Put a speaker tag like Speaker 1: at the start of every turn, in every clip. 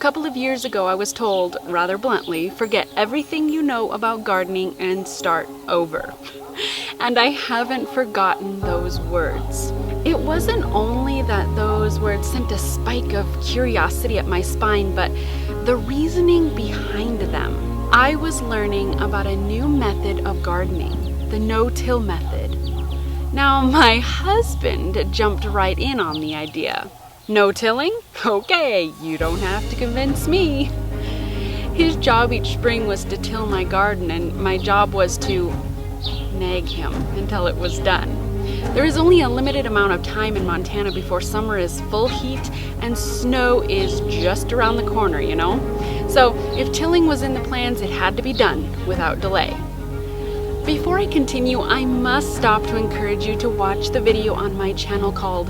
Speaker 1: couple of years ago I was told, rather bluntly, forget everything you know about gardening and start over. And I haven't forgotten those words. It wasn't only that those words sent a spike of curiosity up my spine, but the reasoning behind them. I was learning about a new method of gardening, the no-till method. Now, my husband jumped right in on the idea. No-tilling? Okay, you don't have to convince me. His job each spring was to till my garden, and my job was to nag him until it was done. There is only a limited amount of time in Montana before summer is full heat and snow is just around the corner, you know? So if tilling was in the plans, it had to be done without delay. Before I continue, I must stop to encourage you to watch the video on my channel called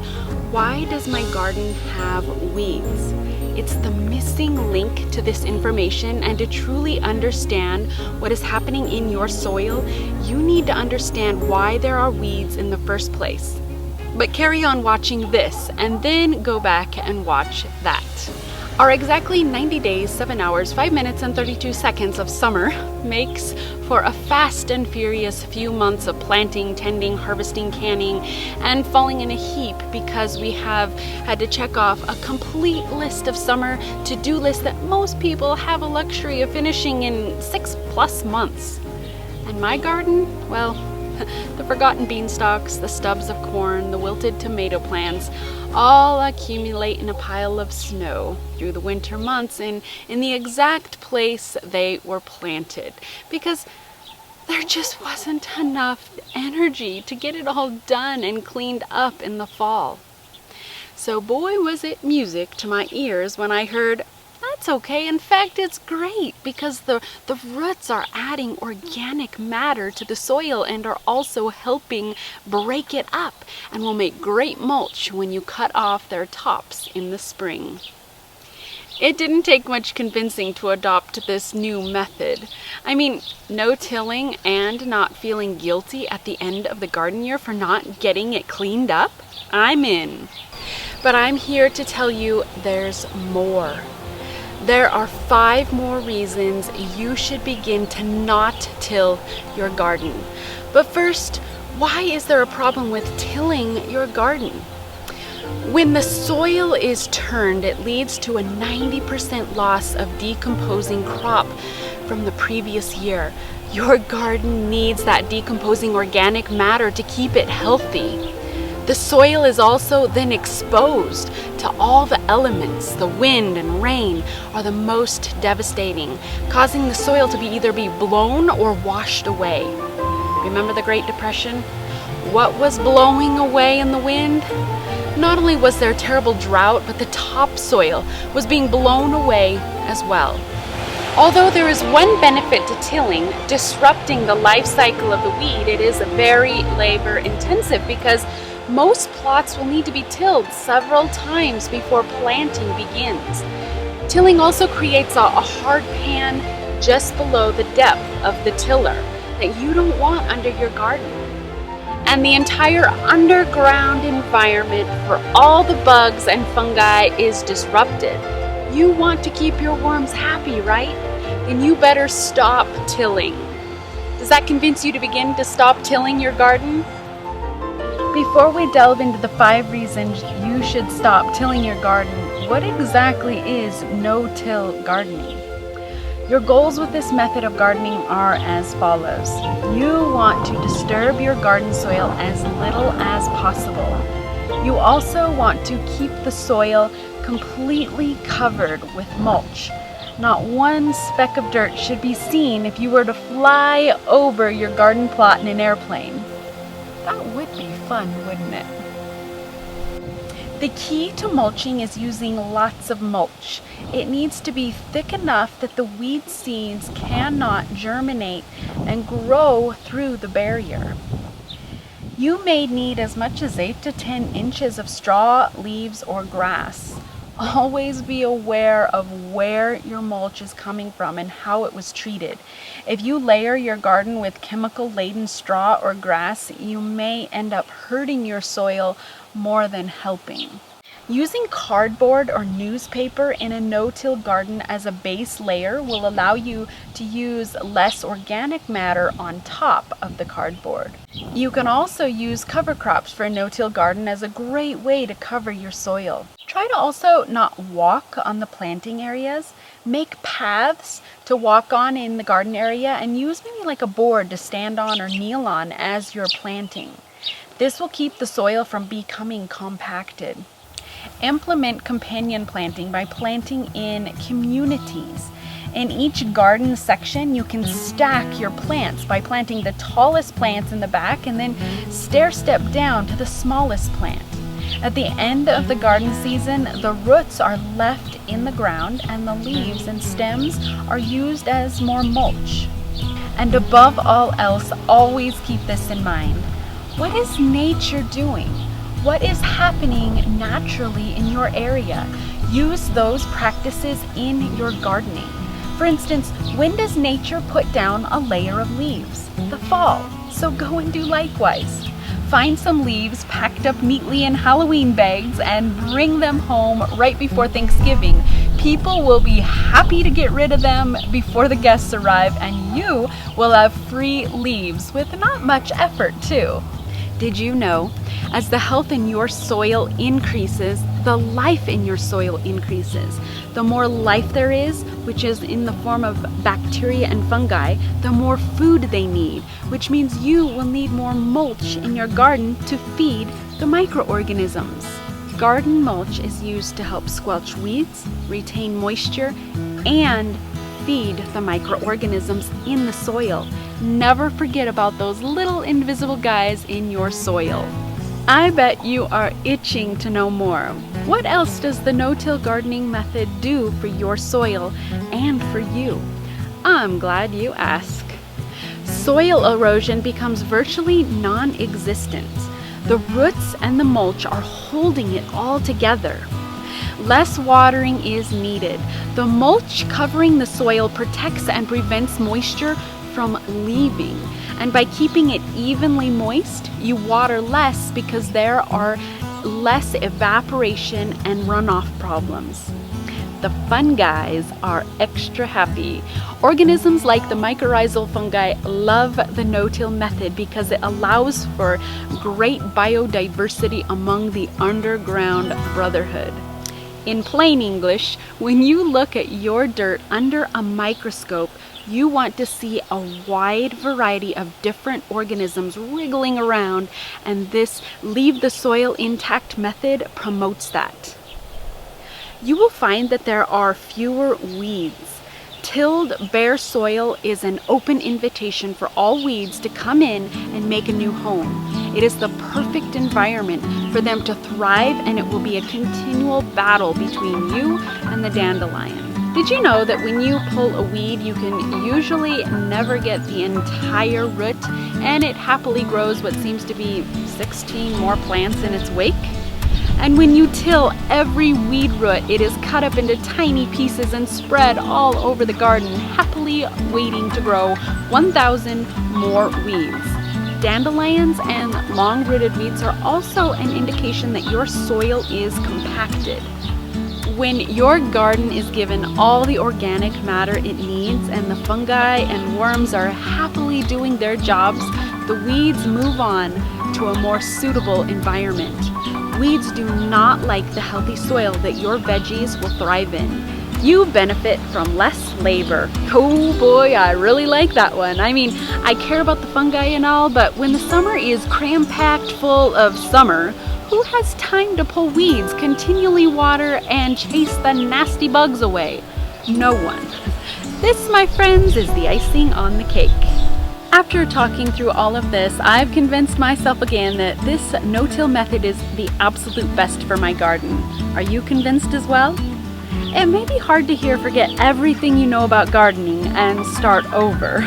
Speaker 1: Why Does My Garden Have Weeds? It's the missing link to this information, and to truly understand what is happening in your soil, you need to understand why there are weeds in the first place. But carry on watching this and then go back and watch that. Our exactly 90 days, 7 hours, 5 minutes, and 32 seconds of summer makes for a fast and furious few months of planting, tending, harvesting, canning, and falling in a heap because we have had to check off a complete list of summer to-do lists that most people have a luxury of finishing in 6+ months. And my garden, well, the forgotten beanstalks, the stubs of corn, the wilted tomato plants, all accumulate in a pile of snow through the winter months in the exact place they were planted, because there just wasn't enough energy to get it all done and cleaned up in the fall. So boy, was it music to my ears when I heard, that's okay, in fact it's great, because the roots are adding organic matter to the soil and are also helping break it up and will make great mulch when you cut off their tops in the spring. It didn't take much convincing to adopt this new method. I mean, no tilling and not feeling guilty at the end of the garden year for not getting it cleaned up? I'm in. But I'm here to tell you there's more. There are 5 more reasons you should begin to not till your garden. But first, why is there a problem with tilling your garden? When the soil is turned, it leads to a 90% loss of decomposing crop from the previous year. Your garden needs that decomposing organic matter to keep it healthy. The soil is also then exposed to all the elements. The wind and rain are the most devastating, causing the soil to either be blown or washed away. Remember the Great Depression? What was blowing away in the wind? Not only was there terrible drought, but the topsoil was being blown away as well. Although there is one benefit to tilling, disrupting the life cycle of the weed, it is very labor intensive because most plots will need to be tilled several times before planting begins. Tilling also creates a hard pan just below the depth of the tiller that you don't want under your garden. And the entire underground environment for all the bugs and fungi is disrupted. You want to keep your worms happy, right? Then you better stop tilling. Does that convince you to begin to stop tilling your garden? Before we delve into the 5 reasons you should stop tilling your garden, what exactly is no-till gardening? Your goals with this method of gardening are as follows. You want to disturb your garden soil as little as possible. You also want to keep the soil completely covered with mulch. Not one speck of dirt should be seen if you were to fly over your garden plot in an airplane. That would be fun, wouldn't it? The key to mulching is using lots of mulch. It needs to be thick enough that the weed seeds cannot germinate and grow through the barrier. You may need as much as 8 to 10 inches of straw, leaves, or grass. Always be aware of where your mulch is coming from and how it was treated. If you layer your garden with chemical-laden straw or grass, you may end up hurting your soil more than helping. Using cardboard or newspaper in a no-till garden as a base layer will allow you to use less organic matter on top of the cardboard. You can also use cover crops for a no-till garden as a great way to cover your soil. Try to also not walk on the planting areas. Make paths to walk on in the garden area and use maybe like a board to stand on or kneel on as you're planting. This will keep the soil from becoming compacted. Implement companion planting by planting in communities. In each garden section, you can stack your plants by planting the tallest plants in the back and then stair-step down to the smallest plant. At the end of the garden season, the roots are left in the ground and the leaves and stems are used as more mulch. And above all else, always keep this in mind. What is nature doing? What is happening naturally in your area? Use those practices in your gardening. For instance, when does nature put down a layer of leaves? The fall. So go and do likewise. Find some leaves packed up neatly in Halloween bags and bring them home right before Thanksgiving. People will be happy to get rid of them before the guests arrive, and you will have free leaves with not much effort too. Did you know, as the health in your soil increases, the life in your soil increases. The more life there is, which is in the form of bacteria and fungi, the more food they need, which means you will need more mulch in your garden to feed the microorganisms. Garden mulch is used to help squelch weeds, retain moisture, and feed the microorganisms in the soil. Never forget about those little invisible guys in your soil. I bet you are itching to know more. What else does the no-till gardening method do for your soil and for you? I'm glad you asked. Soil erosion becomes virtually non-existent. The roots and the mulch are holding it all together. Less watering is needed. The mulch covering the soil protects and prevents moisture from leaving. And by keeping it evenly moist, you water less because there are less evaporation and runoff problems. The fungi are extra happy. Organisms like the mycorrhizal fungi love the no-till method because it allows for great biodiversity among the underground brotherhood. In plain English, when you look at your dirt under a microscope, you want to see a wide variety of different organisms wriggling around, and this leave the soil intact method promotes that. You will find that there are fewer weeds. Tilled bare soil is an open invitation for all weeds to come in and make a new home. It is the perfect environment for them to thrive, and it will be a continual battle between you and the dandelion. Did you know that when you pull a weed, you can usually never get the entire root, and it happily grows what seems to be 16 more plants in its wake? And when you till every weed root, it is cut up into tiny pieces and spread all over the garden, happily waiting to grow 1,000 more weeds. Dandelions and long-rooted weeds are also an indication that your soil is compacted. When your garden is given all the organic matter it needs and the fungi and worms are happily doing their jobs, the weeds move on to a more suitable environment. Weeds do not like the healthy soil that your veggies will thrive in. You benefit from less labor. Oh boy, I really like that one. I mean, I care about the fungi and all, but when the summer is cram-packed full of summer, who has time to pull weeds, continually water, and chase the nasty bugs away? No one. This, my friends, is the icing on the cake. After talking through all of this, I've convinced myself again that this no-till method is the absolute best for my garden. Are you convinced as well? It may be hard to hear forget everything you know about gardening and start over.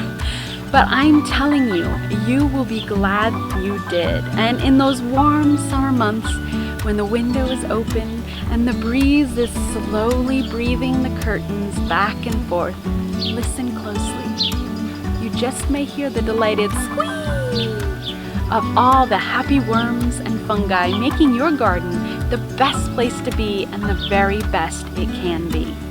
Speaker 1: But I'm telling you, you will be glad you did. And in those warm summer months, when the window is open and the breeze is slowly breathing the curtains back and forth, listen closely. You just may hear the delighted squeak of all the happy worms and fungi making your garden the best place to be and the very best it can be.